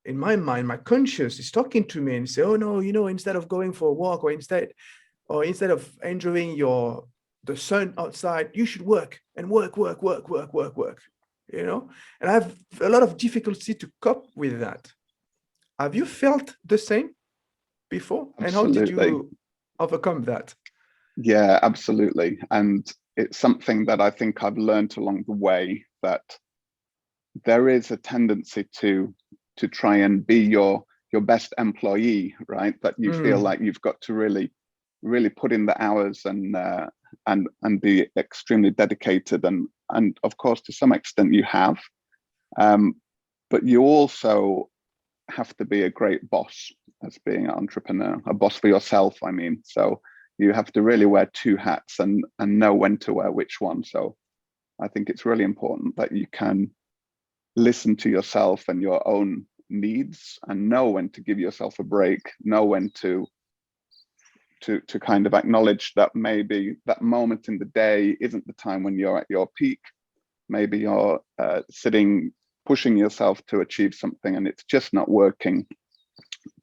in my mind, my conscience is talking to me and say, oh no, instead of going for a walk or instead of enjoying the sun outside, you should work and work, work, work, work, work, work, and I have a lot of difficulty to cope with that. Have you felt the same before? And how did Absolutely. you overcome that? Yeah, absolutely. And it's something that I think I've learned along the way, that there is a tendency to try and be your best employee, right? That you feel Mm, like you've got to really put in the hours and be extremely dedicated, and of course to some extent you have, but you also have to be a great boss as being an entrepreneur, a boss for yourself, I mean. So you have to really wear two hats and know when to wear which one. So I think it's really important that you can listen to yourself and your own needs, and know when to give yourself a break, know when to kind of acknowledge that maybe that moment in the day isn't the time when you're at your peak. Maybe you're sitting, pushing yourself to achieve something and it's just not working.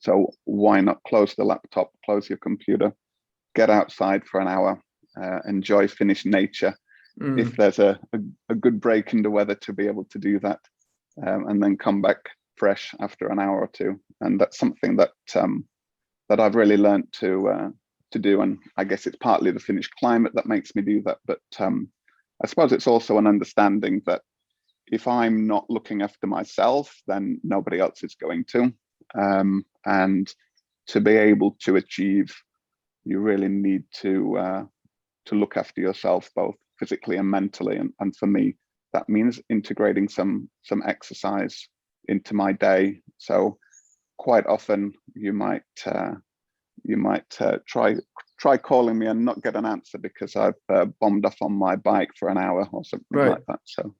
So why not close the laptop, close your computer, get outside for an hour, enjoy Finnish nature, if mm. there's a good break in the weather to be able to do that, and then come back fresh after an hour or two. And that's something that I've really learned to do. And I guess it's partly the Finnish climate that makes me do that. But I suppose it's also an understanding that if I'm not looking after myself, then nobody else is going to. And to be able to achieve, you really need to look after yourself, both physically and mentally. And for me, that means integrating some exercise into my day. So quite often you might try calling me and not get an answer because I've bombed off on my bike for an hour or something Right. like that. So